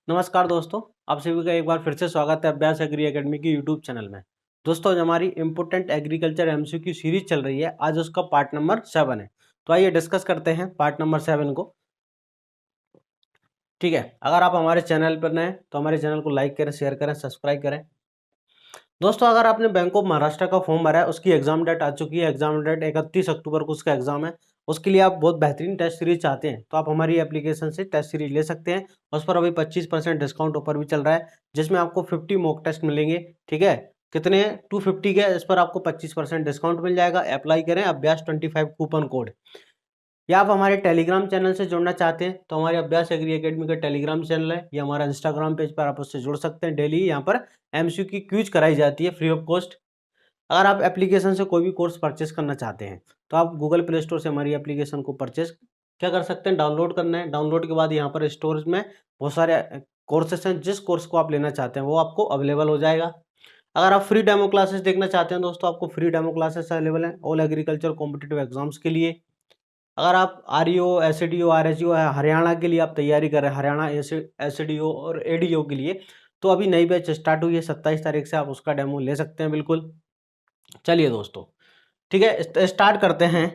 नमस्कार दोस्तों, आप सभी का एक बार फिर से स्वागत है अभ्यास एग्री एकेडमी की यूट्यूब चैनल में। दोस्तों, हमारी इम्पोर्टेंट एग्रीकल्चर एमसीक्यू सीरीज चल रही है। आज उसका पार्ट नंबर 7 है। तो आइए डिस्कस करते हैं पार्ट नंबर 7 को। ठीक है, अगर आप हमारे चैनल पर नए हैं तो हमारे चैनल को लाइक करें, शेयर करें, सब्सक्राइब करें। दोस्तों, अगर आपने बैंक ऑफ महाराष्ट्र का फॉर्म भरा है, उसकी एग्जाम डेट आ चुकी है। एग्जाम डेट 31 अक्टूबर को उसका एग्जाम है। उसके लिए आप बहुत बेहतरीन टेस्ट सीरीज चाहते हैं तो आप हमारी एप्लीकेशन से टेस्ट सीरीज ले सकते हैं। उस पर अभी 25% डिस्काउंट ऑफर भी चल रहा है, जिसमें आपको 50 मॉक टेस्ट मिलेंगे। ठीक है, कितने 250 के, इस पर आपको 25% डिस्काउंट मिल जाएगा। अप्लाई करें अभ्यास 25 कूपन कोड। या आप हमारे टेलीग्राम चैनल से जुड़ना चाहते हैं तो हमारे अभ्यास एग्री एकेडमी का टेलीग्राम चैनल है, या हमारा इंस्टाग्राम पेज पर आप उससे जुड़ सकते हैं। डेली यहाँ पर एमसीक्यू की क्यूज कराई जाती है फ्री ऑफ कॉस्ट। अगर आप एप्लीकेशन से कोई भी कोर्स परचेस करना चाहते हैं तो आप गूगल प्ले स्टोर से हमारी एप्लीकेशन को परचेस क्या कर सकते हैं, डाउनलोड करना है। डाउनलोड के बाद यहाँ पर स्टोरेज में बहुत सारे कोर्सेस हैं। जिस कोर्स को आप लेना चाहते हैं वो आपको अवेलेबल हो जाएगा। अगर आप फ्री डेमो क्लासेस देखना चाहते हैं दोस्तों, आपको फ्री डेमो क्लासेस अवेलेबल हैं ऑल एग्रीकल्चर कॉम्पिटिटिव एग्जाम्स के लिए। अगर आप आरईओ, एसडीओ, आरएसईओ हरियाणा के लिए आप तैयारी कर रहे हैं, हरियाणा एसडीओ और एडीओ के लिए, तो अभी नई बैच स्टार्ट हुई है 27 तारीख से, आप उसका डेमो ले सकते हैं बिल्कुल। चलिए दोस्तों, ठीक है, स्टार्ट करते हैं।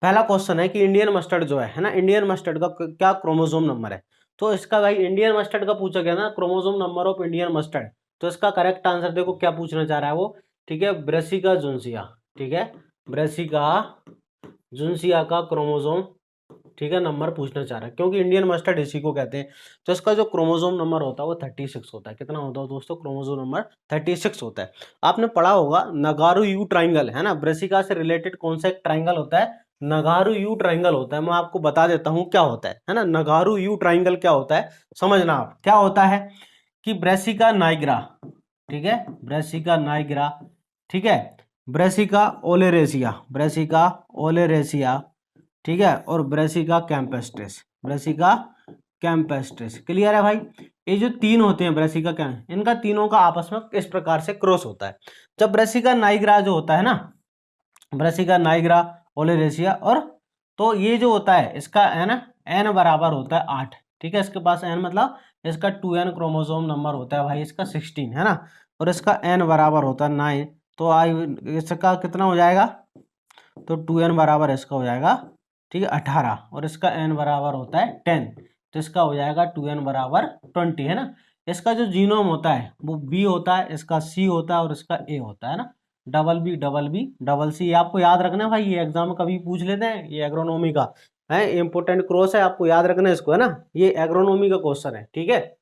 पहला क्वेश्चन है कि इंडियन मस्टर्ड जो है ना, इंडियन मस्टर्ड का क्या क्रोमोसोम नंबर है। तो इसका भाई इंडियन मस्टर्ड का पूछा गया ना, chromosome number of Indian mustard. तो इसका करेक्ट आंसर देखो क्या पूछना चाह रहा है वो। ठीक है, ब्रेसिका जुनसिया। ठीक है, ब्रेसिका जुनसिया का क्रोमोसोम, ठीक है, नंबर पूछना चाह रहा है, क्योंकि इंडियन मस्टर्ड इसी को कहते हैं। तो इसका जो क्रोमोसोम नंबर होता है वो 36 होता है। कितना होता है दोस्तों, क्रोमोसोम नंबर 36 होता है। आपने पढ़ा होगा नगारू यू ट्राइंगल है ना, ब्रेसिका से रिलेटेड कौन सा एक ट्राइंगल होता है, नगारू यू ट्राइंगल होता है। मैं आपको बता देता हूं क्या होता है ना, नगारू यू ट्राइंगल क्या होता है, समझना आप। क्या होता है कि ब्रेसिका नाइग्रा, ठीक है, ब्रेसिका नाइग्रा, ठीक है, ब्रेसिका ओलेरेसिया, ब्रेसिका ओलेरेसिया, ठीक है, और Brassica campestris, Brassica campestris. Clear है भाई। ये जो तीन होते हैं ब्रेसिका कैम, इनका तीनों का आपस में इस प्रकार से क्रॉस होता है। जब ब्रेसिका नाइग्रा जो होता है ना, ब्रेसिका नाइग्रा ओलेरेसिया, और तो ये जो होता है इसका है ना, एन बराबर होता है 8। ठीक है, इसके पास एन मतलब इसका 2n क्रोमोसोम नंबर होता है भाई, इसका 16 है ना, और इसका एन बराबर होता है 9। तो आई इसका कितना हो जाएगा, तो 2n बराबर इसका हो जाएगा, ठीक है, 18, और इसका n बराबर होता है 10। तो इसका हो जाएगा 2n बराबर 20 है ना। इसका जो जीनोम होता है वो B होता है, इसका C होता है, और इसका A होता है ना, double B double B double C. आपको याद रखना है भाई, ये एग्जाम में कभी पूछ लेते हैं, ये एग्रोनॉमी का है, इंपोर्टेंट क्रॉस है, आपको याद रखना है इसको, है ना, ये एग्रोनॉमी का क्वेश्चन है। ठीक है,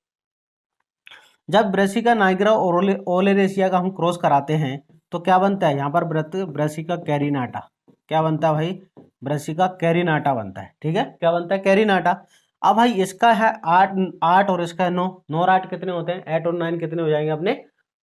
जब ब्रेसिका नाइग्रा और ओलेरेसिया का हम क्रॉस कराते हैं तो क्या बनता है यहाँ पर, ब्रेसिका कैरिनाटा। क्या बनता है भाई, ब्रेसिका कैरिनाटा बनता है। ठीक है, क्या बनता है, कैरिनाटा। अब भाई इसका है 8 8 और इसका है 9, 9 और 8 कितने होते हैं, 8 और 9 कितने हो जाएंगे अपने,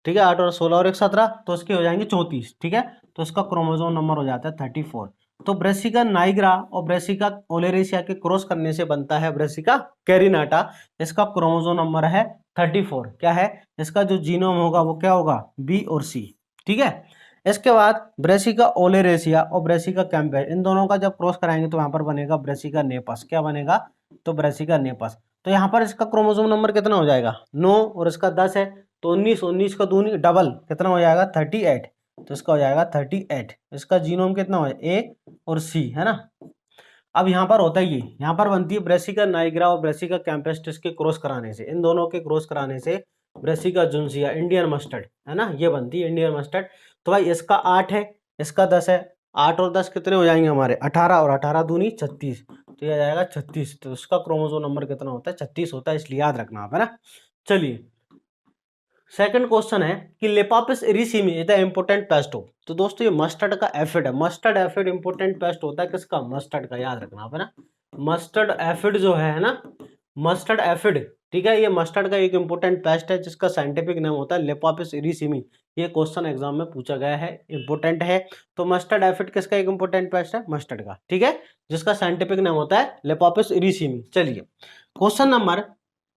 ठीक है, 8 और 16 और 1 17, तो इसके हो जाएंगे 34। ठीक है, तो इसका क्रोमोसोम नंबर हो जाता है 34। तो ब्रेसिका नाइग्रा और ब्रेसिका ओलेरेसिया के क्रॉस करने से बनता है ब्रेसिका कैरिनाटा। इसका क्रोमोसोम नंबर है 34। क्या है, इसका जो जीनोम होगा वो क्या होगा, बी और सी। ठीक है, इसके बाद ब्रेसिका ओलेरेसिया और ब्रेसिका कैम्पेर, इन दोनों का जब क्रॉस कराएंगे तो यहाँ पर बनेगा ब्रेसिका नेपस। क्या बनेगा, तो ब्रेसिका नेपस। तो यहाँ पर इसका क्रोमोसोम नंबर कितना हो जाएगा, 9, और इसका 10 है, तो 19, 19 का दूनी डबल कितना हो जाएगा, 38। तो इसका हो जाएगा 38। इसका जीनोम कितना हो जाएगा, ए और सी, है ना। अब यहाँ पर होता ही, यहाँ पर बनती है ब्रेसिका नाइग्रा और ब्रेसिका कैम्पेस्ट्रिस के क्रॉस कराने से, इन दोनों के क्रॉस कराने से ब्रेसिका जुनसिया इंडियन मस्टर्ड, है ना, ये बनती है इंडियन मस्टर्ड। तो भाई इसका 8 है, इसका 10 है, 8 और 10 कितने हो जाएंगे हमारे, 18, और 18 दूनी 36, तो ये आ जाएगा 36। तो इसका क्रोमोसोम नंबर कितना होता है, 36 होता है, इसलिए याद रखना आप, है ना। चलिए, सेकंड क्वेश्चन है कि Lipaphis erysimi is the important pest of. तो दोस्तों ये मस्टर्ड का एफिड है, मस्टर्ड एफिड इंपोर्टेंट पेस्ट होता है किसका, मस्टर्ड का, याद रखना आप, है ना। मस्टर्ड एफिड जो है ना, मस्टर्ड एफिड, ठीक है, ये मस्टर्ड का एक इंपोर्टेंट पेस्ट है जिसका साइंटिफिक नेम होता है लेपापिस एरिसीमी। ये क्वेश्चन एग्जाम में पूछा गया है, इंपोर्टेंट है। तो मस्टर्ड एफिड किसका एक इंपोर्टेंट पेस्ट है, मस्टर्ड का, ठीक है, जिसका साइंटिफिक नेम होता है लेपापिस एरिसीमी। चलिए, क्वेश्चन नंबर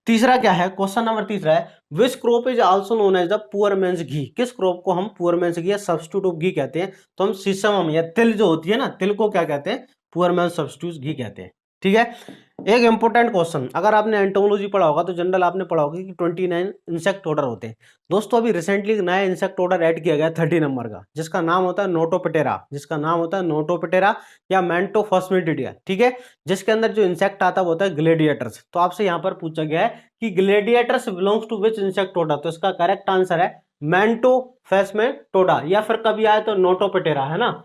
तीसरा क्या है, क्वेश्चन नंबर तीसरा है which crop is also known as the poor man's ghee. किस क्रॉप को हम पुअर मैंस घी या सब्स्टिट्यूट ऑफ घी कहते हैं, तो हम सीसम या तिल जो होती है ना, तिल को क्या कहते हैं, पुअर मैंस सब्स्टिट्यूट घी कहते हैं। ठीक है, एक इंपॉर्टेंट क्वेश्चन, अगर आपने एंटोमोलॉजी पढ़ा होगा तो जनरल आपने पढ़ा होगा कि 29 इंसेक्ट ऑर्डर होते हैं। दोस्तों अभी रिसेंटली नया इंसेक्ट ऑर्डर ऐड किया गया 30 नंबर का, जिसका नाम होता है नोटोपेटेरा, जिसका नाम होता है नोटोपेटेरा या मेंटोफॉस्मिडिडिया, ठीक है। जिसके अंदर जो इंसेक्ट आता है वो होता है ग्लेडिएटर्स। तो आपसे यहाँ पर पूछा गया है कि gladiators belongs to which insect order, तो इसका करेक्ट आंसर है मेंटोफॉस्मिडिडिया, या फिर कभी आए तो नोटोपेटेरा, है ना।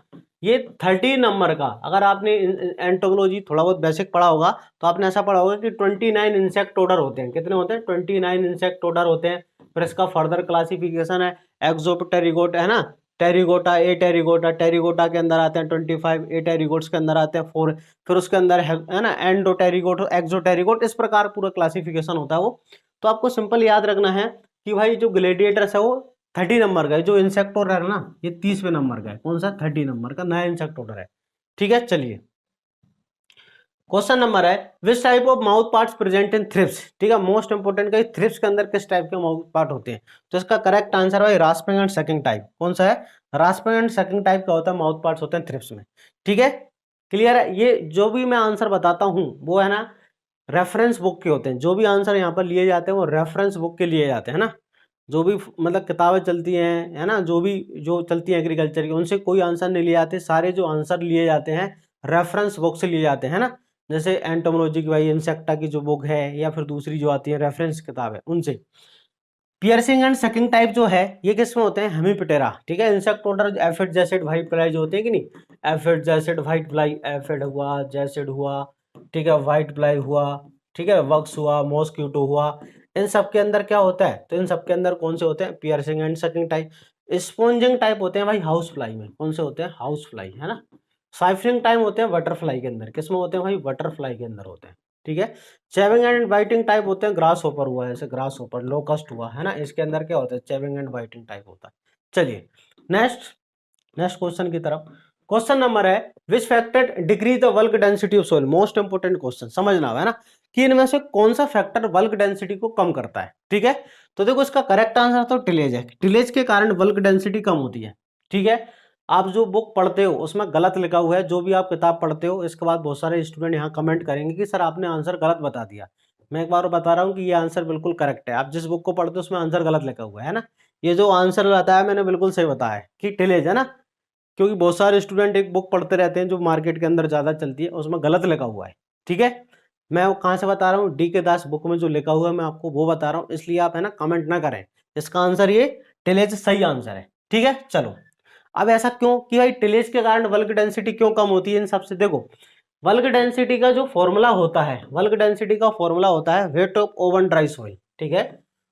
ये 30 नंबर का, अगर आपने एंटोमोलॉजी थोड़ा बहुत बेसिक पढ़ा होगा तो आपने ऐसा पढ़ा होगा कि 29 इंसेक्ट ऑर्डर होते हैं। कितने होते हैं? 29 इंसेक्ट ऑर्डर होते हैं। फिर इसका फर्दर क्लासिफिकेशन है एक्सोप्टेरिगोट, है ना, टेरिगोटा, ए टेरिगोटा, टेरिगोटा के अंदर आते हैं 25, ए टेरिगोट्स के अंदर आते हैं 4, फिर उसके अंदर है ना एंडोटेरिगोट, एक्सोटेरिगोट, इस प्रकार पूरा क्लासिफिकेशन होता है वो। तो आपको सिंपल याद रखना है कि भाई जो ग्लेडिएटर्स है वो 30 नंबर का है, जो इंसेक्ट ऑर्डर है ना ये 30वें नंबर का है। कौन सा? 30 नंबर का नया इंसेक्ट ऑर्डर है, ठीक है। चलिए क्वेश्चन नंबर है which type of mouth parts present in thrips, ठीक है। मोस्ट इंपोर्टेंट का थ्रिप्स के अंदर किस टाइप के माउथ पार्ट होते हैं, तो इसका करेक्ट आंसर है रास्पिंग एंड सकिंग टाइप। कौन सा है? रास्पिंग एंड सकिंग टाइप का होता है माउथ पार्ट्स होते हैं थ्रिप्स में, ठीक है। क्लियर है? ये जो भी मैं आंसर बताता हूं वो है ना रेफरेंस बुक के होते हैं। जो भी आंसर यहाँ पर लिए जाते हैं वो रेफरेंस बुक के लिए जाते हैं ना। जो भी मतलब किताबें चलती हैं, है ना, जो चलती हैं एग्रीकल्चर की, उनसे कोई आंसर नहीं लिए जाते। सारे जो आंसर लिए जाते हैं रेफरेंस बुक से लिए जाते हैं ना। जैसे एंटोमोलॉजी की भाई इंसेक्टा की जो बुक है, या फिर दूसरी जो आती है रेफरेंस किताब है उनसे। पियर्सिंग एंड सकिंग टाइप जो है ये किसमें होते हैं? हेमीप्टेरा, ठीक है। Insect order aphid jassid white fly जो होते हैं कि नहीं, aphid jassid white fly, aphid हुआ, जैसिड हुआ, ठीक है, व्हाइट फ्लाई हुआ, ठीक है, वक्स हुआ, मॉस्क्यूटो हुआ, इन सब के अंदर क्या होता है? तो इन सब के अंदर कौन से होते हैं? Piercing and sucking type. Sponging type होते हैं भाई हाउस फ्लाई में। कौन से होते हैं? हाउस फ्लाई, है ना। साइफरिंग टाइम होते हैं बटरफ्लाई के अंदर। किसमें होते हैं भाई? बटरफ्लाई के अंदर होते हैं, ठीक है। चेविंग एंड बाइटिंग टाइप होते हैं ग्रास होपर हुआ, जैसे ग्रास होपर, लोकस्ट हुआ, है ना, इसके अंदर क्या होता है? चेविंग एंड बाइटिंग टाइप होता है। चलिए नेक्स्ट नेक्स्ट क्वेश्चन की तरफ। क्वेश्चन नंबर है which factor decrease the bulk density of soil. Most important question, समझना है ना, कि इनमें से कौन सा फैक्टर बल्क डेंसिटी को कम करता है, ठीक है। तो देखो इसका करेक्ट आंसर तो टिलेज है। टिलेज के कारण बल्क डेंसिटी कम होती है, ठीक है। आप जो बुक पढ़ते हो उसमें गलत लिखा हुआ है, जो भी आप किताब पढ़ते हो। इसके बाद बहुत सारे स्टूडेंट यहाँ कमेंट करेंगे कि सर आपने आंसर गलत बता दिया। मैं एक बार बता रहा हूँ कि ये आंसर बिल्कुल करेक्ट है। आप जिस बुक को पढ़ते हो उसमें आंसर गलत लिखा हुआ है ना। ये जो आंसर बताया मैंने बिल्कुल सही बताया है कि टिलेज, है ना। क्योंकि बहुत सारे स्टूडेंट एक बुक पढ़ते रहते हैं जो मार्केट के अंदर ज्यादा चलती है, उसमें गलत लिखा हुआ है, ठीक है। मैं वो कहाँ से बता रहा हूँ? डी के दास बुक में जो लिखा हुआ है मैं आपको वो बता रहा हूँ, इसलिए आप है ना कमेंट ना करें। इसका आंसर ये टिलेज सही आंसर है, ठीक है। चलो अब ऐसा क्यों कि भाई टिलेज के कारण बल्क डेंसिटी क्यों कम होती है इन सबसे? देखो बल्क डेंसिटी का जो फॉर्मूला होता है, बल्क डेंसिटी का फॉर्मूला होता है weight of oven dry soil, ठीक है।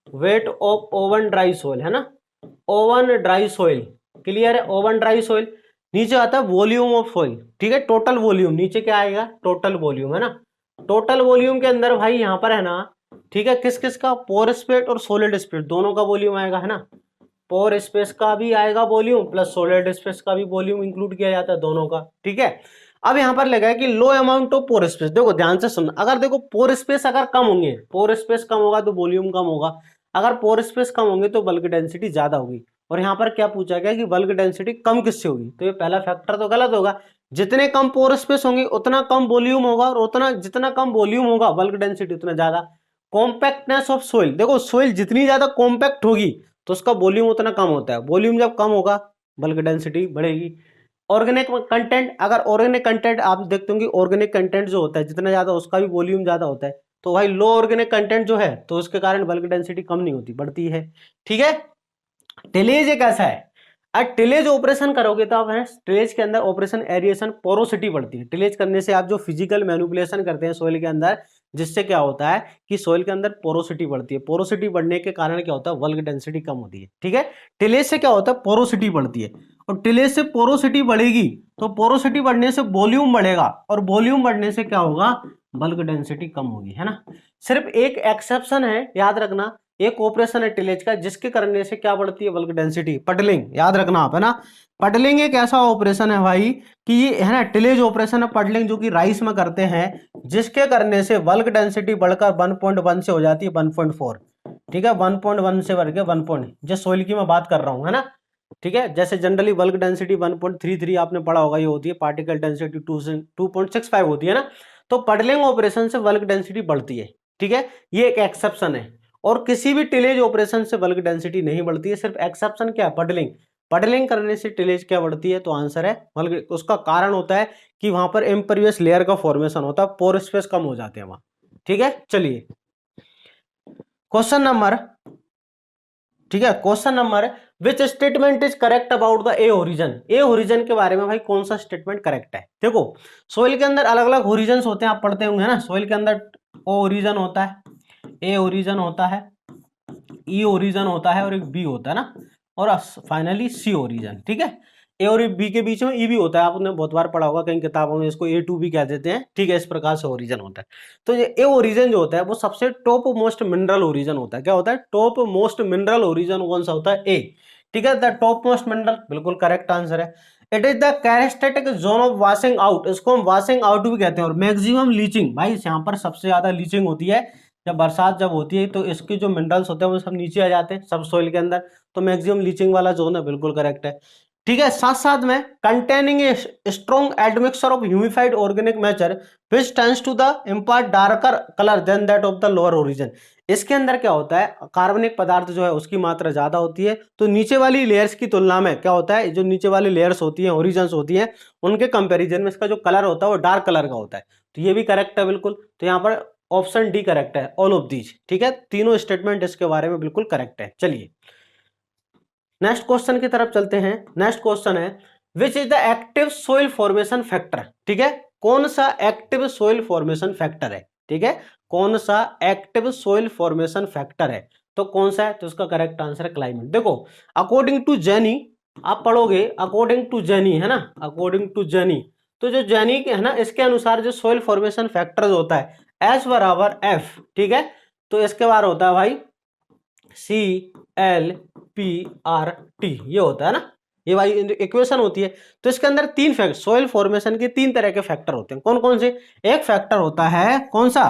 Weight of oven dry soil, है ना, ओवन ड्राई सोइल। क्लियर है? Oven dry soil. नीचे आता है वॉल्यूम ऑफ सोइल, ठीक है, टोटल वॉल्यूम। नीचे क्या आएगा? टोटल वॉल्यूम, है ना। टोटल वॉल्यूम के अंदर भाई यहाँ पर है ना, ठीक है, किस किस का? पोर स्पेस और सॉलिड स्पेस दोनों का वॉल्यूम आएगा, है ना। पोर स्पेस का भी आएगा वॉल्यूम प्लस सॉलिड स्पेस का भी वॉल्यूम इंक्लूड किया जाता है दोनों का, ठीक है। अब यहाँ पर लगा है कि लो अमाउंट ऑफ पोर स्पेस। देखो ध्यान से सुनना, अगर देखो पोर स्पेस अगर कम होंगे, पोर स्पेस कम होगा तो वॉल्यूम कम होगा। अगर पोर स्पेस कम होंगे तो बल्क डेंसिटी ज्यादा होगी। और यहाँ पर क्या पूछा गया कि बल्क डेंसिटी कम किससे होगी? तो ये पहला फैक्टर तो गलत होगा। जितने कम पोर स्पेस होंगे उतना कम वॉल्यूम होगा, और उतना जितना कम वॉल्यूम होगा बल्क डेंसिटी उतना ज्यादा। कॉम्पैक्टनेस ऑफ सोइल, देखो सोइल जितनी ज्यादा कॉम्पैक्ट होगी तो उसका वॉल्यूम उतना कम होता है। वॉल्यूम जब कम होगा बल्क डेंसिटी बढ़ेगी। ऑर्गेनिक कंटेंट, अगर ऑर्गेनिक कंटेंट आप देखते होंगे, ऑर्गेनिक कंटेंट जो होता है जितना ज्यादा उसका भी वॉल्यूम ज्यादा होता है। तो भाई लो ऑर्गेनिक कंटेंट जो है तो उसके कारण बल्क डेंसिटी कम नहीं होती, बढ़ती है, ठीक है। टिलेज एक ऐसा है, अब टिलेज ऑपरेशन करोगे तो आप है टिलेज के अंदर ऑपरेशन एरिएशन पोरोसिटी बढ़ती है। टिलेज करने से आप जो फिजिकल मैनिपुलेशन करते हैं सोइल के अंदर, जिससे क्या होता है कि सोइल के अंदर पोरोसिटी बढ़ती है। पोरोसिटी बढ़ने के कारण क्या होता है? बल्क डेंसिटी कम होती है, ठीक है। टिलेज से क्या होता है? पोरोसिटी बढ़ती है, और टिलेज से पोरोसिटी बढ़ेगी तो पोरोसिटी बढ़ने से वॉल्यूम बढ़ेगा, और वॉल्यूम बढ़ने से क्या होगा? बल्क डेंसिटी कम होगी, है ना। सिर्फ एक एक्सेप्शन है, याद रखना, एक ऑपरेशन है टिलेज का जिसके करने से क्या बढ़ती है? Bulk density. पडलिंग, याद रखना आप, है ना। पडलिंग एक ऐसा ऑपरेशन है भाई कि ये है ना टिलेज ऑपरेशन है पडलिंग, जो कि राइस में करते हैं, जिसके करने से बल्क डेंसिटी बढ़कर 1.1 से हो जाती है 1.4, ठीक है। 1.1 से बढ़ के 1 पॉइंट, जिस सोइल की मैं बात कर रहा हूं, है ना, ठीक है। जैसे जनरली बल्क डेंसिटी 1.33 आपने पढ़ा होगा, ये होती है पार्टिकल डेंसिटी 2 से 2.65 होती है ना। तो पडलिंग ऑपरेशन से बल्क डेंसिटी बढ़ती है, ठीक है, ये एक एक्सेप्शन है। और किसी भी टिलेज ऑपरेशन से बल्क डेंसिटी नहीं बढ़ती है, सिर्फ एक्सेप्शन क्या है, पडलिंग। पडलिंग करने से टिलेज क्या बढ़ती है, तो आंसर है बल्क। उसका कारण होता है कि वहां पर इम्परवियस लेयर का फॉर्मेशन होता है, पोर स्पेस कम हो जाते हैं वहां, ठीक है। चलिए क्वेश्चन नंबर, ठीक है, question number, which statement is correct about the A origin. A origin के बारे में भाई कौन सा स्टेटमेंट करेक्ट है। देखो सोइल के अंदर अलग अलग ओरिजन होते हैं, आप पढ़ते होंगे ना, सोइल के अंदर ओ ओरिजन होता है, ए ओरिजन होता है, ई ओरिजन होता है और एक बी होता है ना, और फाइनली सी ओरिजन, ठीक है। ए और बी के बीच में ई भी होता है, आपने बहुत बार पढ़ा होगा कई किताबों में, इसको A2 भी कह देते हैं, ठीक है, इस प्रकार से ओरिजन होता है। तो ये ए ओरिजन जो होता है वो सबसे टॉप मोस्ट मिनरल ओरिजन होता है। क्या होता है, टॉप मोस्ट मिनरल ओरिजन कौन सा होता है, ए, ठीक है, द टॉप मोस्ट मिनरल, बिल्कुल करेक्ट आंसर है। It is the characteristic zone of washing out, इसको हम वॉशिंग आउट भी कहते हैं। और मैक्सिमम लीचिंग, भाई यहाँ पर सबसे ज्यादा लीचिंग होती है जब बरसात जब होती है, तो इसके जो मिनरल्स होते हैं वो सब नीचे आ जाते हैं सब सोइल के अंदर, तो मैक्सिमम लीचिंग वाला जोन है, बिल्कुल करेक्ट है, ठीक है। साथ साथ में containing a strong admixture of humified organic matter which tends to the impart darker colour than that of the lower horizon. इसके अंदर क्या होता है, कार्बनिक पदार्थ जो है उसकी मात्रा ज्यादा होती है, तो नीचे वाली लेयर्स की तुलना में क्या होता है, जो नीचे वाली लेयर्स होती हैं, ओरिजिन्स होती हैं, उनके कंपैरिजन में इसका जो कलर होता है वो डार्क कलर का होता है। तो ये भी करेक्ट है बिल्कुल, तो यहाँ पर ऑप्शन डी करेक्ट है, ऑल ऑफ दीज, ठीक है, तीनों स्टेटमेंट इसके बारे में बिल्कुल करेक्ट है। चलिए नेक्स्ट क्वेश्चन की तरफ चलते हैं। नेक्स्ट क्वेश्चन है, विच is the active soil formation factor, ठीक है, कौन सा एक्टिव सोइल फॉर्मेशन फैक्टर है, ठीक है, कौन सा एक्टिव सोइल फॉर्मेशन फैक्टर है, तो कौन सा है, तो उसका करेक्ट आंसर है क्लाइमेट। देखो अकॉर्डिंग टू जेनी, आप पढ़ोगे अकॉर्डिंग टू जेनी, है ना, अकॉर्डिंग टू जेनी, तो जो जेनी है ना, इसके अनुसार जो सोइल फॉर्मेशन फैक्टर होता है एस बराबर एफ, ठीक है, तो इसके बार होता है भाई CLPRT, ये होता है ना, ये भाई इक्वेशन होती है। तो इसके अंदर तीन फैक्टर, सोइल फॉर्मेशन के तीन तरह के फैक्टर होते हैं, कौन कौन से, एक फैक्टर होता है कौन सा,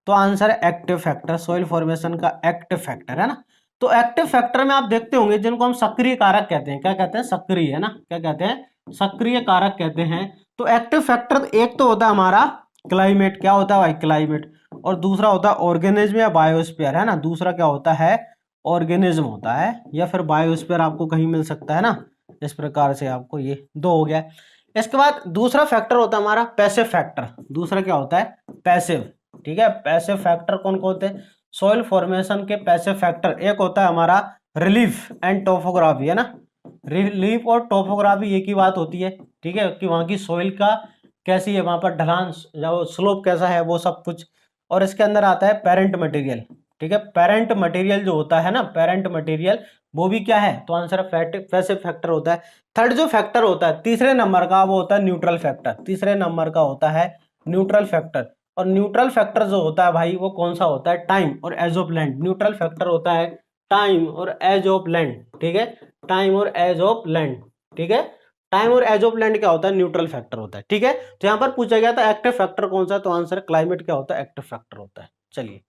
तो आंसर है एक्टिव फैक्टर, सोइल फॉर्मेशन का एक्टिव फैक्टर, है ना। तो एक्टिव फैक्टर में आप देखते होंगे जिनको हम सक्रिय कारक कहते हैं, क्या कहते हैं, सक्रिय, है ना, क्या कहते हैं, सक्रिय कारक कहते हैं। तो एक्टिव फैक्टर एक तो होता है हमारा क्लाइमेट, क्या होता है भाई, क्लाइमेट, और दूसरा होता है ऑर्गेनिज्म या बायोस्फीयर, है ना, दूसरा क्या होता है, ऑर्गेनिज्म होता है, या फिर बायोस्फीयर आपको कहीं मिल सकता है ना, इस प्रकार से आपको ये दो हो गया। इसके बाद दूसरा फैक्टर होता है हमारा पैसिव फैक्टर, दूसरा क्या होता है, पैसिव, ठीक है, पैसिव फैक्टर कौन कौन होते हैं, सोइल फॉर्मेशन के पैसिव फैक्टर, एक होता है हमारा रिलीफ एंड टोपोग्राफी, है ना, रिलीफ और टोपोग्राफी एक ही बात होती है, ठीक है, कि वहां की सोइल का कैसी है, वहां पर ढलान स्लोप कैसा है, वो सब कुछ। और इसके अंदर आता है पेरेंट मटेरियल, ठीक है, पेरेंट मटेरियल जो होता है ना, पेरेंट मटेरियल, वो भी क्या है, तो आंसर पैसिव फैक्टर होता है। थर्ड जो फैक्टर होता है तीसरे नंबर का, वो होता है न्यूट्रल फैक्टर, तीसरे नंबर का होता है न्यूट्रल फैक्टर। और न्यूट्रल फैक्टर जो होता है भाई वो कौन सा होता है, टाइम और age of land, neutral factor होता है टाइम और एज ऑफ लैंड, ठीक है, टाइम और एज ऑफ लैंड, ठीक है, टाइम और एज ऑफ लैंड क्या होता है, न्यूट्रल फैक्टर होता है, ठीक है। तो यहां पर पूछा गया था एक्टिव फैक्टर कौन सा, तो आंसर क्लाइमेट क्या होता है, एक्टिव फैक्टर होता है। चलिए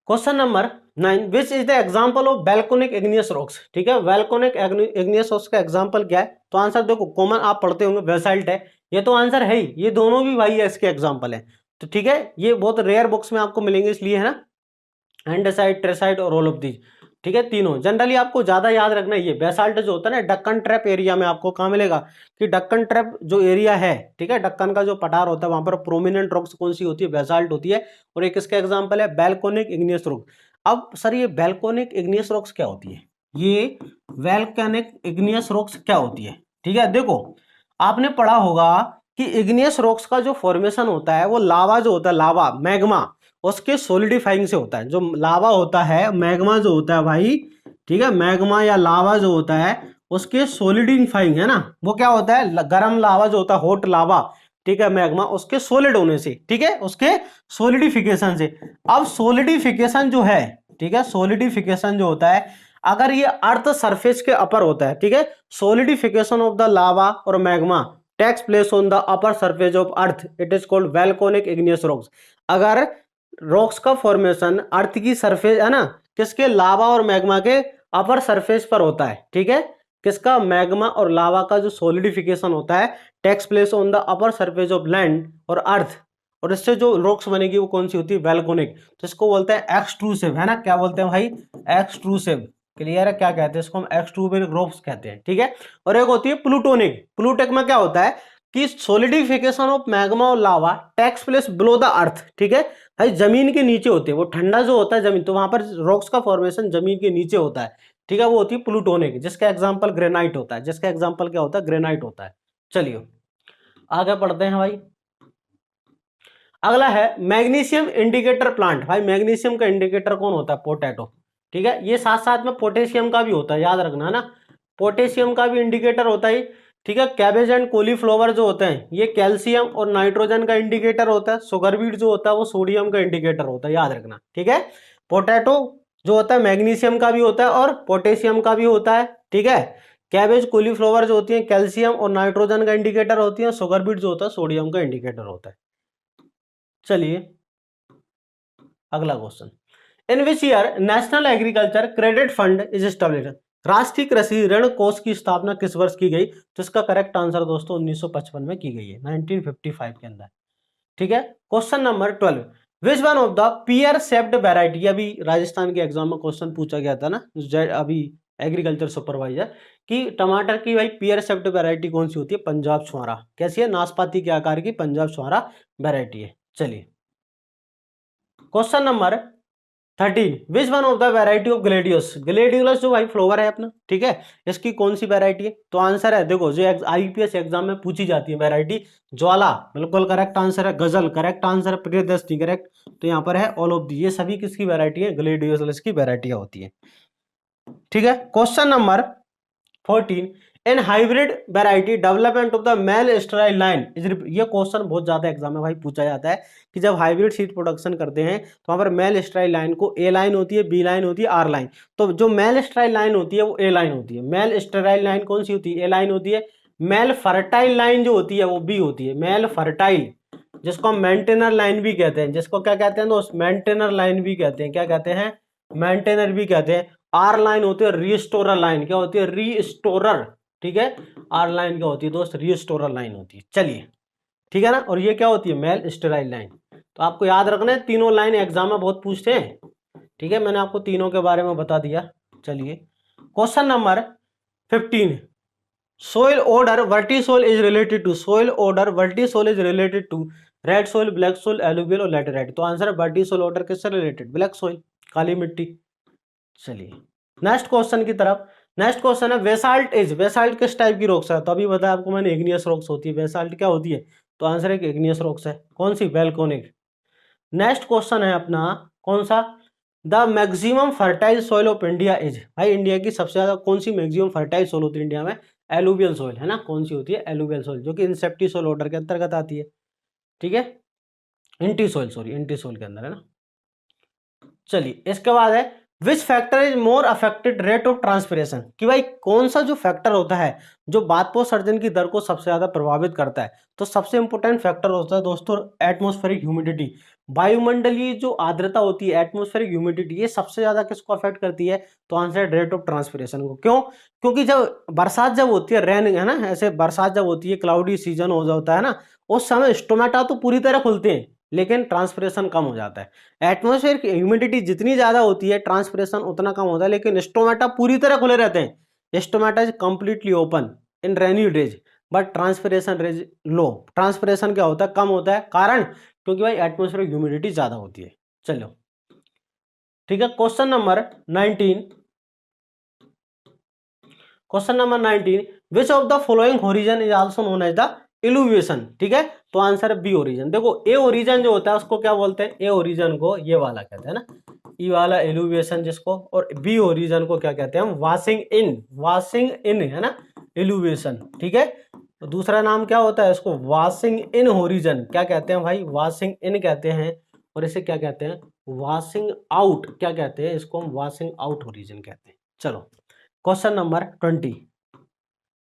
question number 9, which is the example of volcanic igneous rocks, ठीक है, वैल्कोनिक इग्नियस रॉक्स का एग्जांपल क्या है, तो आंसर देखो कॉमन आप पढ़ते होंगे बेसाल्ट है, ये तो आंसर है ही, ये दोनों भी भाई इसके एग्जांपल है, तो ठीक है, ये बहुत रेयर बुक्स में आपको मिलेंगे इसलिए, है ना, एंडेसाइट, ट्रेसाइट और ऑल ऑफ दीज, ठीक है, तीनों जनरली आपको ज्यादा याद रखना है। ये बेसाल्ट जो होता है ना, डक्कन ट्रैप एरिया में आपको कहाँ मिलेगा, कि डक्कन ट्रैप जो एरिया है, ठीक है, डक्कन का जो पठार होता है वहां पर प्रोमिनेंट रॉक्स कौन सी होती है, बेसाल्ट होती है, और एक इसका एग्जांपल है वैल्कोनिक इग्नियस रॉक। अब सर ये वैल्कोनिक इग्नियस रॉक्स क्या होती है, ये वैल्कोनिक इग्नियस रॉक्स क्या होती है, ठीक है, देखो आपने पढ़ा होगा कि इग्नियस रॉक्स का जो फॉर्मेशन होता है वो लावा जो होता है, लावा मैग्मा, उसके सोलिडिफाइंग से होता है। जो लावा होता है, मैग्मा जो होता है भाई, ठीक है, मैग्मा या लावा जो होता है उसके सोलिडिफाइंग, है ना, वो क्या होता है, गर्म लावा जो होता है, हॉट लावा, ठीक है, मैग्मा, उसके सोलिड होने से, ठीक है, उसके सोलिडिफिकेशन से। अब सोलिडिफिकेशन जो है, ठीक है, सोलिडिफिकेशन जो होता है, अगर ये अर्थ सरफेस के अपर होता है, ठीक है, सोलिडिफिकेशन ऑफ द लावा और magma takes place on the upper surface of earth, it is called volcanic igneous rocks. अगर रॉक्स का फॉर्मेशन अर्थ की सरफेस, है ना, किसके, लावा और मैग्मा के अपर सरफेस पर होता है, ठीक है, किसका, मैग्मा और लावा का जो सोलिडिफिकेशन होता है takes place on the upper surface of land और अर्थ, और इससे जो रॉक्स बनेगी वो कौन सी होती है, वैल्कोनिक। तो इसको बोलते हैं एक्सट्रूसिव, है ना, क्या बोलते हैं भाई, एक्सट्रूसिव। क्लियर है, क्या कहते हैं इसको हम, एक्सट्रूसिव रॉक्स कहते हैं, ठीक है। और एक होती है प्लूटोनिक। प्लूटोनिक में क्या होता है कि सॉलिडिफिकेशन ऑफ मैग्मा और lava takes place below the earth, ठीक है भाई, जमीन के नीचे होते हैं, वो ठंडा जो होता है जमीन, तो वहां पर रॉक्स का फॉर्मेशन जमीन के नीचे होता है, ठीक है, वो होती है प्लूटोनिक, जिसका एग्जांपल ग्रेनाइट होता है, जिसका एग्जांपल क्या होता है, ग्रेनाइट होता है। चलिए आगे पढ़ते हैं भाई। अगला है मैग्नीशियम इंडिकेटर प्लांट। भाई मैग्नीशियम का इंडिकेटर कौन होता है, पोटैटो, ठीक है। ये साथ साथ में पोटेशियम का भी होता है, याद रखना है ना, पोटेशियम का भी इंडिकेटर होता है, ठीक है। कैबेज एंड कॉलीफ्लावर जो होते हैं ये कैल्शियम और नाइट्रोजन का इंडिकेटर होता है। सुगर बीट जो होता है वो सोडियम का इंडिकेटर होता है, याद रखना, ठीक है। पोटैटो जो होता है मैग्नीशियम का भी होता है और पोटेशियम का भी होता है, ठीक है। कैबेज कॉलीफ्लावर जो होती है कैल्शियम और नाइट्रोजन का इंडिकेटर होती है, सुगर बीट जो होता है सोडियम का इंडिकेटर होता है। चलिए अगला question, in which year national agriculture credit fund is established. राष्ट्रीय कृषि ऋण कोष की स्थापना किस वर्ष की गई। तो इसका करेक्ट आंसर दोस्तों 1955 में की गई है, 1955 के अंदर, ठीक है। Question number 12, which one of the pear shaped variety, अभी राजस्थान के एग्जाम में क्वेश्चन पूछा गया था ना, अभी एग्रीकल्चर सुपरवाइजर, कि टमाटर की भाई पियर शेप्ड वेराइटी कौन सी होती है, पंजाब छुआरा। कैसी है, नाशपाती के आकार की पंजाब छुआरा वेराइटी है। चलिए question number 13, which one of the variety of gladiolus. Gladiolus जो भाई फ्लावर है अपना, ठीक है, इसकी कौन सी वेराइटी है। तो आंसर है, देखो जो आईपीएस एग्जाम में पूछी जाती है वेराइटी, ज्वाला बिल्कुल करेक्ट आंसर है, गजल करेक्ट आंसर है, प्रियदर्शनी करेक्ट। तो यहाँ पर है ऑल ऑफ दी, ये सभी किसकी वेराइटी है, ग्लेडियोलस की वेराइटियां होती है, ठीक है। Question number 14, in hybrid variety development of the male sterile line is, ये क्वेश्चन बहुत ज्यादा एग्जाम में भाई पूछा जाता है कि जब हाइब्रिड सीड प्रोडक्शन करते हैं तो वहां पर मेल स्टेराइल लाइन को ए लाइन होती है, बी लाइन होती है, आर लाइन। तो जो मेल स्टेराइल लाइन होती है वो ए लाइन होती है। मेल स्टेराइल लाइन कौन सी होती है, ए लाइन होती है। मेल फर्टाइल लाइन जो होती है वो बी होती है, मेल फर्टाइल, जिसको हम मेंटेनर लाइन भी कहते हैं, जिसको क्या कहते हैं दोस्त, मेंटेनर लाइन भी कहते हैं, क्या कहते हैं, मेंटेनर भी कहते हैं। आर लाइन होती है रीस्टोरर लाइन, क्या होती है, रीस्टोरर, ठीक है। आर लाइन क्या होती है दोस्त, रीस्टोरर लाइन होती है। चलिए ठीक है ना, और ये क्या होती है, मेल स्टेराइल लाइन। तो आपको याद रखना है, तीनों लाइन एग्जाम में बहुत पूछते हैं, ठीक है, मैंने आपको तीनों के बारे में बता दिया। चलिए question number 15, soil order vertisol is related to, soil order vertisol is related to red soil, black soil, alluvial और लैटेराइट। तो आंसर है वर्टिसोल ऑर्डर किससे रिलेटेड, ब्लैक सोइल, काली मिट्टी। चलिए नेक्स्ट क्वेश्चन की तरफ। नेक्स्ट क्वेश्चन है वेसाल्ट इज, वेसाल्ट किस टाइप की रॉक्स है। तो अभी बताया आपको मैंने, इग्नियस रॉक्स होती है। वेसाल्ट क्या होती है, तो आंसर है कि इग्नियस रॉक्स है, कौन सी, वैल्कोनिक। नेक्स्ट क्वेश्चन है अपना कौन सा, the maximum fertile soil of India is. भाई इंडिया की सबसे ज्यादा कौन सी मैक्सिमम फर्टाइल सॉइल होती है इंडिया में, एलुवियल सॉइल, है ना, कौन सी होती है, एलुवियल सॉइल, जो कि इंसेप्टी सॉइल ऑर्डर के अंतर्गत आती है, ठीक है, इंटी सॉइल, सॉरी इंटी सॉइल के अंदर, है ना। चलिए इसके बाद है which factor is more affected rate of transpiration, कि भाई कौन सा जो फैक्टर होता है जो बाष्पोत्सर्जन की दर को सबसे ज्यादा प्रभावित करता है। तो सबसे इंपॉर्टेंट फैक्टर होता है दोस्तों एटमॉस्फेरिक ह्यूमिडिटी, वायुमंडलीय जो आर्द्रता होती है, एटमॉस्फेरिक ह्यूमिडिटी, ये सबसे ज्यादा किसको अफेक्ट करती है। तो आंसर रेट ऑफ ट्रांसपिरेशन को। क्यों, क्योंकि जब बरसात जब होती है, रेन, है ना, ऐसे बरसात जब होती है, क्लाउडी सीजन हो जाता है ना, उस समय स्टोमेटा तो पूरी तरह खुलते हैं लेकिन ट्रांसपिरेशन कम हो जाता है। एटमॉस्फेयर की ह्यूमिडिटी जितनी ज्यादा होती है ट्रांसपिरेशन उतना कम होता है, लेकिन स्टोमेटा पूरी तरह खुले रहते हैं। Stomata is completely open in rainy days but transpiration rate low. Transpiration क्या होता है, कम होता है, कारण क्योंकि भाई एटमॉस्फेयर ह्यूमिडिटी ज्यादा होती है। चलो ठीक है, question number 19, question number 19, which of the following horizon is also known as the illuviation, ठीक है। तो आंसर है बी ओरिजिन। देखो ए ओरिजिन जो होता है उसको क्या बोलते हैं, ए ओरिजिन को ये वाला कहते हैं ना, ई वाला इल्यूविएशन जिसको, और बी ओरिजिन को क्या कहते हैं हम, वाशिंग इन, वाशिंग इन, है ना, इल्यूविएशन, ठीक है। तो दूसरा नाम क्या होता है इसको, वाशिंग इन ओरिजिन, क्या कहते हैं भाई, वाशिंग इन कहते हैं, और इसे क्या कहते हैं, वाशिंग आउट, क्या कहते हैं इसको हम, वाशिंग आउट ओरिजिन कहते हैं। चलो क्वेश्चन नंबर 20,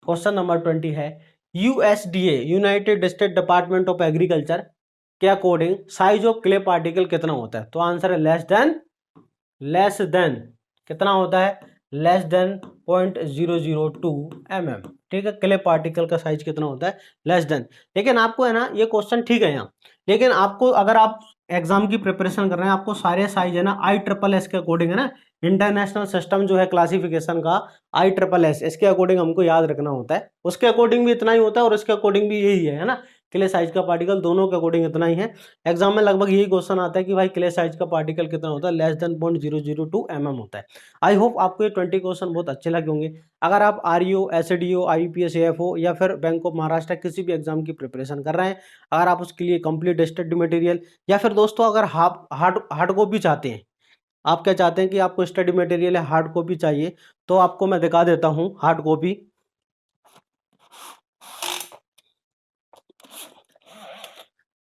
क्वेश्चन नंबर 20 है USDA, United State Department of Agriculture के according size of clay particle कितना होता है। तो आंसर है लेस देन कितना होता है, लेस देन 0.002 mm, ठीक है। क्ले पार्टिकल का साइज कितना होता है, लेस देन। लेकिन आपको है ना ये क्वेश्चन ठीक है यहाँ, लेकिन आपको अगर आप एग्जाम की प्रिपरेशन कर रहे हैं, आपको सारे साइज है ना ISSS के अकॉर्डिंग है ना, इंटरनेशनल सिस्टम जो है क्लासिफिकेशन का ISSS, इसके अकॉर्डिंग हमको याद रखना होता है। उसके अकॉर्डिंग भी इतना ही होता है और इसके अकॉर्डिंग भी यही है ना, क्ले साइज का पार्टिकल दोनों के अकॉर्डिंग इतना ही है। एग्जाम में लगभग यही क्वेश्चन आता है कि भाई क्ले साइज का पार्टिकल कितना होता है, लेस देन 0.002 mm होता है। आई होप आपको ये 20 क्वेश्चन बहुत अच्छे लगे होंगे। अगर आप REO, SDO, IPS, AFO या फिर बैंक ऑफ महाराष्ट्र किसी भी एग्जाम की प्रिपरेशन कर रहे हैं, अगर आप उसके लिए कंप्लीट स्टडी मटेरियल या फिर दोस्तों अगर हार्ड कॉपी चाहते हैं, आप क्या चाहते हैं कि आपको स्टडी मटेरियल या हार्ड कॉपी चाहिए, तो आपको मैं दिखा देता हूं हार्ड कॉपी।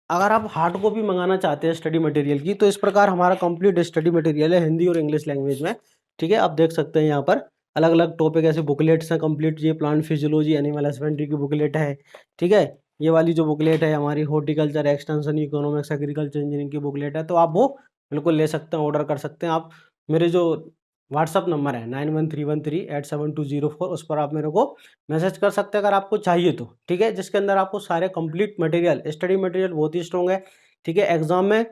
अगर आप हार्ड कॉपी मंगाना चाहते हैं स्टडी मटेरियल की, तो इस प्रकार हमारा कंप्लीट स्टडी मटेरियल है हिंदी और इंग्लिश लैंग्वेज में। ठीक है, आप देख सकते हैं यहाँ पर अलग अलग टॉपिक ऐसे बुकलेट्स हैं कंप्लीट। ये प्लांट फिजियोलॉजी, एनिमल हस्बेंड्री की बुकलेट है। ठीक है, ये वाली जो बुकलेट है हमारी horticulture extension economics agriculture engineering की बुकलेट है, तो आप वो बिल्कुल ले सकते हैं, ऑर्डर कर सकते हैं। आप मेरे जो व्हाट्सअप नंबर है 9131387204, उस पर आप मेरे को मैसेज कर सकते हैं अगर आपको चाहिए तो। ठीक है, जिसके अंदर आपको सारे कंप्लीट मटेरियल, स्टडी मटेरियल बहुत ही स्ट्रॉन्ग है। ठीक है, एग्जाम में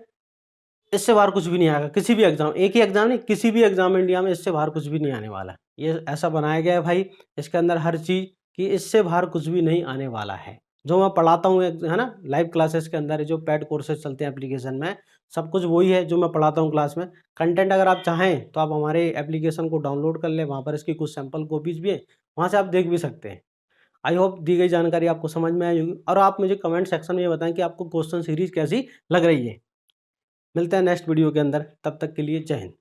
इससे बाहर कुछ भी नहीं आएगा, किसी भी एग्जाम, एक ही एग्जाम नहीं, किसी भी एग्जाम इंडिया में इससे बाहर कुछ भी नहीं आने वाला। ये ऐसा बनाया गया है भाई इसके अंदर हर चीज कि इससे बाहर कुछ भी नहीं आने वाला है। जो मैं पढ़ाता हूँ है ना लाइव क्लासेस के अंदर, जो पेड कोर्सेज चलते हैं एप्लीकेशन में, सब कुछ वही है जो मैं पढ़ाता हूँ क्लास में। कंटेंट अगर आप चाहें तो आप हमारे एप्लीकेशन को डाउनलोड कर लें, वहाँ पर इसकी कुछ सैम्पल कॉपीज भी है, वहाँ से आप देख भी सकते हैं। आई होप दी गई जानकारी आपको समझ में आई होगी, और आप मुझे कमेंट सेक्शन में ये बताएं कि आपको क्वेश्चन सीरीज कैसी लग रही है। मिलते हैं नेक्स्ट वीडियो के अंदर, तब तक के लिए जय हिंद।